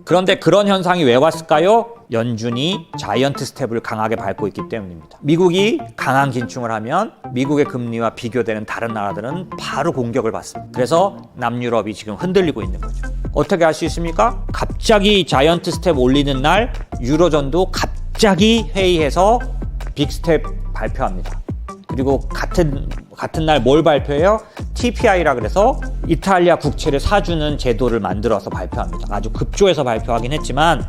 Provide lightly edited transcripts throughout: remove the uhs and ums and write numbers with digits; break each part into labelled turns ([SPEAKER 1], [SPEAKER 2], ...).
[SPEAKER 1] 그런데 그런 현상이 왜 왔을까요? 연준이 자이언트 스텝을 강하게 밟고 있기 때문입니다. 미국이 강한 긴축을 하면 미국의 금리와 비교되는 다른 나라들은 바로 공격을 받습니다. 그래서 남유럽이 지금 흔들리고 있는 거죠. 어떻게 할 수 있습니까? 갑자기 자이언트 스텝 올리는 날 유로존도 갑자기 회의해서 빅스텝 발표합니다. 그리고 같은 날 뭘 발표해요? TPI라 그래서 이탈리아 국채를 사주는 제도를 만들어서 발표합니다. 아주 급조해서 발표하긴 했지만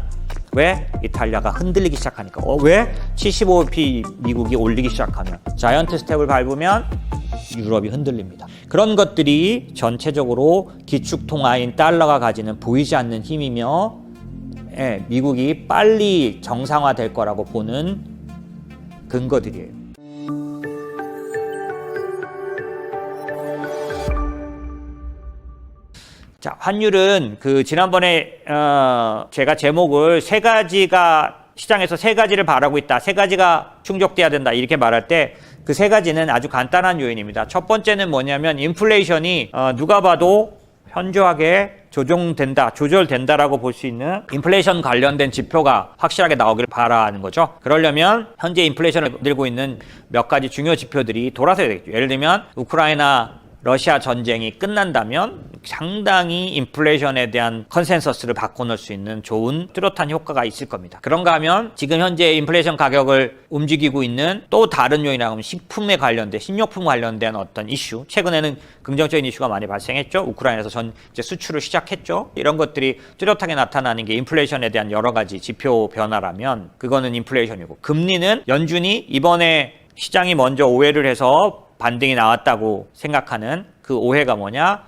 [SPEAKER 1] 왜? 이탈리아가 흔들리기 시작하니까. 왜? 75p 미국이 올리기 시작하면 자이언트 스텝을 밟으면 유럽이 흔들립니다. 그런 것들이 전체적으로 기축통화인 달러가 가지는 보이지 않는 힘이며 미국이 빨리 정상화될 거라고 보는 근거들이에요. 자, 환율은 지난번에 제가 제목을 시장에서 세 가지를 바라고 있다, 세 가지가 충족돼야 된다 이렇게 말할 때 그 세 가지는 아주 간단한 요인입니다. 첫 번째는 뭐냐면 인플레이션이 누가 봐도 현저하게 조절된다라고 볼 수 있는 인플레이션 관련된 지표가 확실하게 나오길 바라는 거죠. 그러려면 현재 인플레이션을 들고 있는 몇 가지 중요 지표들이 돌아서야 되겠죠. 예를 들면 우크라이나 러시아 전쟁이 끝난다면 상당히 인플레이션에 대한 컨센서스를 바꿔놓을 수 있는 좋은 뚜렷한 효과가 있을 겁니다. 그런가 하면 지금 현재 인플레이션 가격을 움직이고 있는 또 다른 요인이라고 하면 식료품 관련된 어떤 이슈, 최근에는 긍정적인 이슈가 많이 발생했죠. 우크라이나에서 이제 수출을 시작했죠. 이런 것들이 뚜렷하게 나타나는 게 인플레이션에 대한 여러 가지 지표 변화라면 그거는 인플레이션이고, 금리는 연준이 이번에 시장이 먼저 오해를 해서 반등이 나왔다고 생각하는 그 오해가 뭐냐?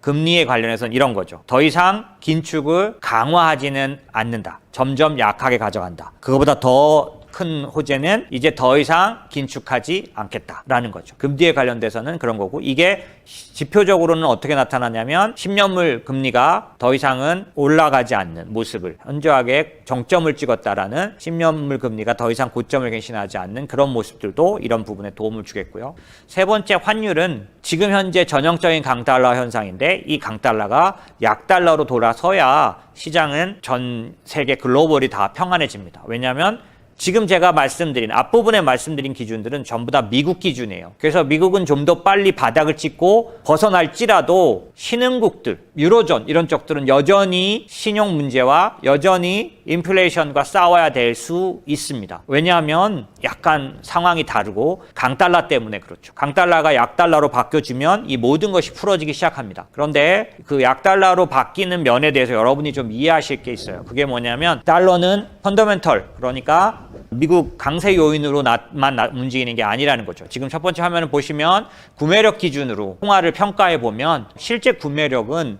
[SPEAKER 1] 금리에 관련해서는 이런 거죠. 더 이상 긴축을 강화하지는 않는다. 점점 약하게 가져간다. 그거보다 더 큰 호재는 이제 더 이상 긴축하지 않겠다라는 거죠. 금리에 관련돼서는 그런 거고, 이게 지표적으로는 어떻게 나타나냐면 10년물 금리가 더 이상은 올라가지 않는 모습을, 현저하게 정점을 찍었다라는 10년물 금리가 더 이상 고점을 갱신하지 않는 그런 모습들도 이런 부분에 도움을 주겠고요. 세 번째, 환율은 지금 현재 전형적인 강달러 현상인데 이 강달러가 약달러로 돌아서야 시장은 전 세계 글로벌이 다 평안해집니다. 왜냐하면 지금 제가 앞부분에 말씀드린 기준들은 전부 다 미국 기준이에요. 그래서 미국은 좀 더 빨리 바닥을 찍고 벗어날지라도 신흥국들, 유로존 이런 쪽들은 여전히 신용 문제와 여전히 인플레이션과 싸워야 될 수 있습니다. 왜냐하면 약간 상황이 다르고 강달러 때문에 그렇죠. 강달러가 약달러로 바뀌어지면 이 모든 것이 풀어지기 시작합니다. 그런데 그 약달러로 바뀌는 면에 대해서 여러분이 좀 이해하실 게 있어요. 그게 뭐냐면 달러는 펀더멘털, 그러니까 미국 강세 요인으로만 움직이는 게 아니라는 거죠. 지금 첫 번째 화면을 보시면 구매력 기준으로 통화를 평가해 보면 실제 구매력은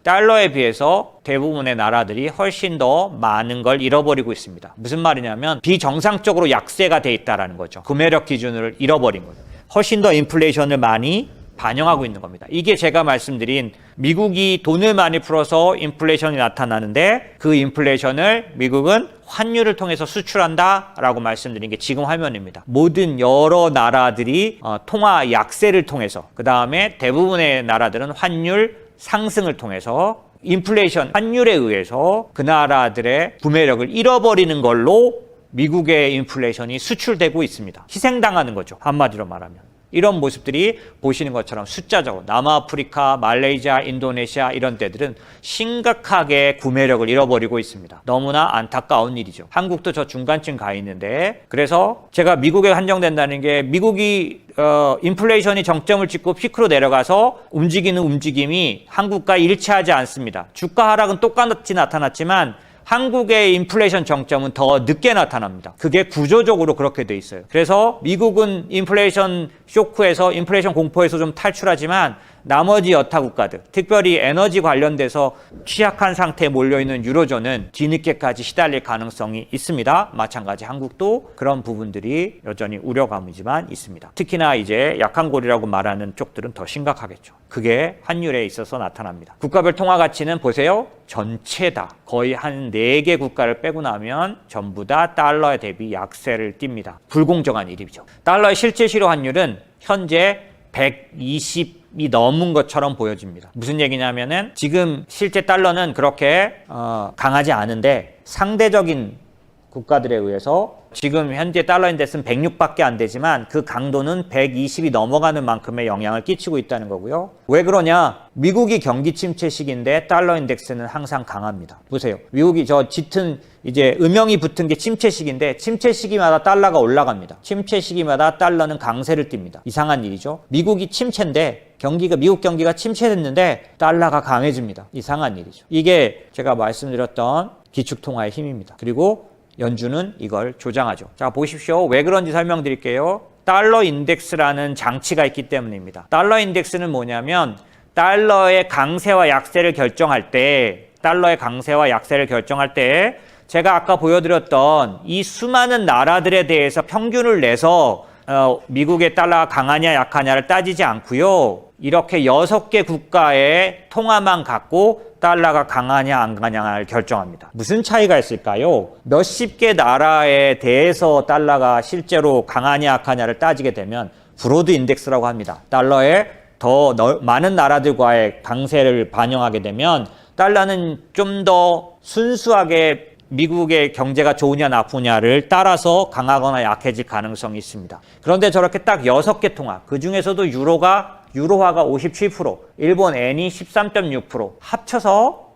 [SPEAKER 1] 달러에 비해서 대부분의 나라들이 훨씬 더 많은 걸 잃어버리고 있습니다. 무슨 말이냐면 비정상적으로 약세가 돼 있다라는 거죠. 구매력 기준을 잃어버린 거예요. 훨씬 더 인플레이션을 많이 반영하고 있는 겁니다. 이게 제가 말씀드린 미국이 돈을 많이 풀어서 인플레이션이 나타나는데 그 인플레이션을 미국은 환율을 통해서 수출한다라고 말씀드린 게 지금 화면입니다. 모든 여러 나라들이 통화 약세를 통해서, 그 다음에 대부분의 나라들은 환율 상승을 통해서 인플레이션 환율에 의해서 그 나라들의 구매력을 잃어버리는 걸로 미국의 인플레이션이 수출되고 있습니다. 희생당하는 거죠. 한마디로 말하면. 이런 모습들이 보시는 것처럼 숫자적으로 남아프리카, 말레이시아, 인도네시아 이런 데들은 심각하게 구매력을 잃어버리고 있습니다. 너무나 안타까운 일이죠. 한국도 저 중간쯤 가 있는데, 그래서 제가 미국에 한정된다는 게 미국이 인플레이션이 정점을 찍고 피크로 내려가서 움직이는 움직임이 한국과 일치하지 않습니다. 주가 하락은 똑같이 나타났지만 한국의 인플레이션 정점은 더 늦게 나타납니다. 그게 구조적으로 그렇게 돼 있어요. 그래서 미국은 인플레이션 쇼크에서, 인플레이션 공포에서 좀 탈출하지만 나머지 여타 국가들, 특별히 에너지 관련돼서 취약한 상태에 몰려있는 유로존은 뒤늦게까지 시달릴 가능성이 있습니다. 마찬가지 한국도 그런 부분들이 여전히 우려감이지만 있습니다. 특히나 이제 약한 고리라고 말하는 쪽들은 더 심각하겠죠. 그게 환율에 있어서 나타납니다. 국가별 통화 가치는 보세요. 전체 다 거의 한 4개 국가를 빼고 나면 전부 다 달러에 대비 약세를 띱니다. 불공정한 일이죠. 달러의 실제 실효 환율은 현재 120 110이 넘은 것처럼 보여집니다. 무슨 얘기냐면은 지금 실제 달러는 그렇게 강하지 않은데 상대적인 국가들에 의해서 지금 현재 달러 인덱스는 106밖에 안 되지만 그 강도는 120이 넘어가는 만큼의 영향을 끼치고 있다는 거고요. 왜 그러냐? 미국이 경기 침체 시기인데 달러 인덱스는 항상 강합니다. 보세요. 미국이 저 짙은 이제 음영이 붙은 게 침체 시기인데 침체 시기마다 달러가 올라갑니다. 침체 시기마다 달러는 강세를 띱니다. 이상한 일이죠. 미국이 침체인데 미국 경기가 침체됐는데 달러가 강해집니다. 이상한 일이죠. 이게 제가 말씀드렸던 기축통화의 힘입니다. 그리고 연준은 이걸 조장하죠. 자, 보십시오. 왜 그런지 설명드릴게요. 달러 인덱스라는 장치가 있기 때문입니다. 달러 인덱스는 뭐냐면 달러의 강세와 약세를 결정할 때 제가 아까 보여드렸던 이 수많은 나라들에 대해서 평균을 내서 미국의 달러가 강하냐 약하냐를 따지지 않고요. 이렇게 6개 국가의 통화만 갖고 달러가 강하냐 안 강하냐를 결정합니다. 무슨 차이가 있을까요? 몇십 개 나라에 대해서 달러가 실제로 강하냐 약하냐를 따지게 되면 브로드 인덱스라고 합니다. 달러의 더 많은 나라들과의 강세를 반영하게 되면 달러는 좀 더 순수하게 미국의 경제가 좋으냐 나쁘냐를 따라서 강하거나 약해질 가능성이 있습니다. 그런데 저렇게 딱 6개 통화, 그 중에서도 유로화가 57%, 일본 엔이 13.6%, 합쳐서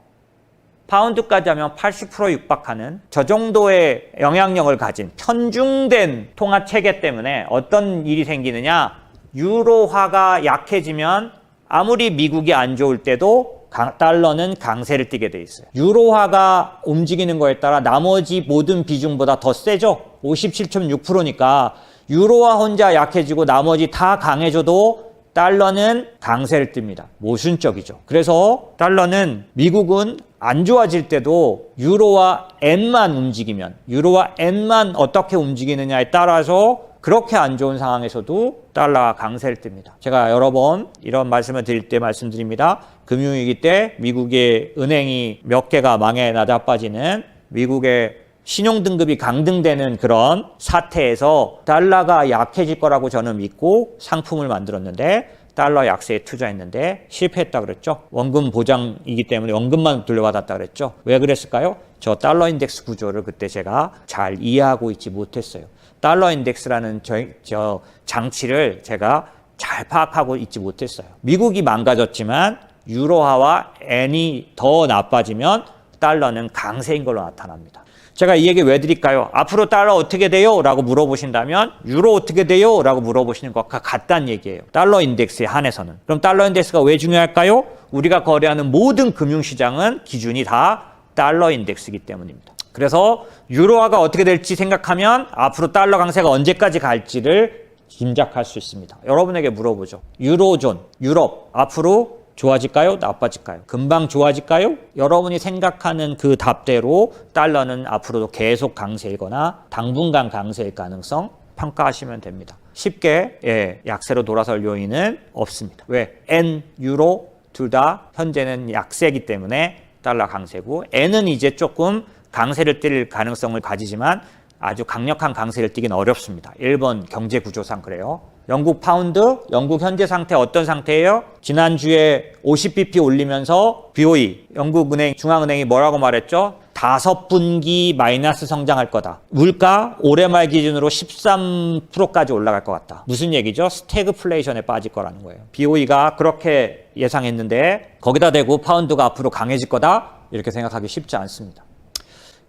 [SPEAKER 1] 파운드까지 하면 80% 육박하는 저 정도의 영향력을 가진 편중된 통화 체계 때문에 어떤 일이 생기느냐? 유로화가 약해지면 아무리 미국이 안 좋을 때도 달러는 강세를 띠게 돼 있어요. 유로화가 움직이는 거에 따라 나머지 모든 비중보다 더 세죠. 57.6%니까 유로화 혼자 약해지고 나머지 다 강해져도 달러는 강세를 띱니다. 모순적이죠. 그래서 달러는 미국은 안 좋아질 때도 유로와 엔만 움직이면 유로와 엔만 어떻게 움직이느냐에 따라서 그렇게 안 좋은 상황에서도 달러가 강세를 띱니다. 제가 여러 번 이런 말씀을 드릴 때 말씀드립니다. 금융위기 때 미국의 은행이 몇 개가 망해 나자빠지는 미국의 신용등급이 강등되는 그런 사태에서 달러가 약해질 거라고 저는 믿고 상품을 만들었는데 달러 약세에 투자했는데 실패했다 그랬죠. 원금 보장이기 때문에 원금만 돌려받았다 그랬죠. 왜 그랬을까요? 저 달러 인덱스 구조를 그때 제가 잘 이해하고 있지 못했어요. 달러 인덱스라는 저 장치를 제가 잘 파악하고 있지 못했어요. 미국이 망가졌지만 유로화와 엔이 더 나빠지면 달러는 강세인 걸로 나타납니다. 제가 이 얘기 왜 드릴까요? 앞으로 달러 어떻게 돼요? 라고 물어보신다면 유로 어떻게 돼요? 라고 물어보시는 것과 같다는 얘기예요. 달러 인덱스에 한해서는. 그럼 달러 인덱스가 왜 중요할까요? 우리가 거래하는 모든 금융시장은 기준이 다 달러 인덱스이기 때문입니다. 그래서 유로화가 어떻게 될지 생각하면 앞으로 달러 강세가 언제까지 갈지를 짐작할 수 있습니다. 여러분에게 물어보죠. 유로존, 유럽 앞으로 좋아질까요? 나빠질까요? 금방 좋아질까요? 여러분이 생각하는 그 답대로 달러는 앞으로도 계속 강세이거나 당분간 강세일 가능성 평가하시면 됩니다. 쉽게 약세로 돌아설 요인은 없습니다. 왜? 엔, 유로 둘 다 현재는 약세이기 때문에 달러 강세고 엔은 이제 조금 강세를 띨 가능성을 가지지만 아주 강력한 강세를 띠긴 어렵습니다. 일본 경제 구조상 그래요. 영국 파운드, 영국 현재 상태 어떤 상태예요? 지난주에 50bp 올리면서 BOE, 영국 은행, 중앙은행이 뭐라고 말했죠? 5분기 마이너스 성장할 거다. 물가 올해 말 기준으로 13%까지 올라갈 것 같다. 무슨 얘기죠? 스태그플레이션에 빠질 거라는 거예요. BOE가 그렇게 예상했는데 거기다 대고 파운드가 앞으로 강해질 거다? 이렇게 생각하기 쉽지 않습니다.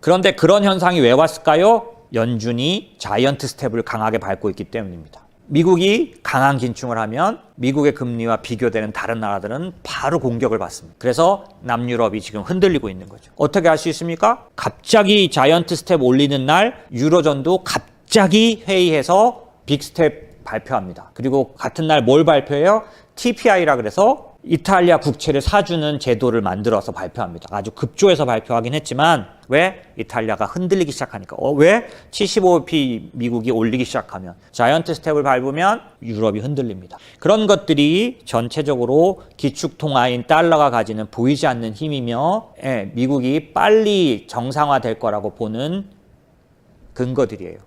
[SPEAKER 1] 그런데 그런 현상이 왜 왔을까요? 연준이 자이언트 스텝을 강하게 밟고 있기 때문입니다. 미국이 강한 긴축을 하면 미국의 금리와 비교되는 다른 나라들은 바로 공격을 받습니다. 그래서 남유럽이 지금 흔들리고 있는 거죠. 어떻게 할 수 있습니까? 갑자기 자이언트 스텝 올리는 날 유로존도 갑자기 회의해서 빅 스텝 발표합니다. 그리고 같은 날 뭘 발표해요? TPI라 그래서 이탈리아 국채를 사주는 제도를 만들어서 발표합니다. 아주 급조해서 발표하긴 했지만 왜? 이탈리아가 흔들리기 시작하니까. 왜? 75p 미국이 올리기 시작하면 자이언트 스텝을 밟으면 유럽이 흔들립니다. 그런 것들이 전체적으로 기축통화인 달러가 가지는 보이지 않는 힘이며 미국이 빨리 정상화될 거라고 보는 근거들이에요.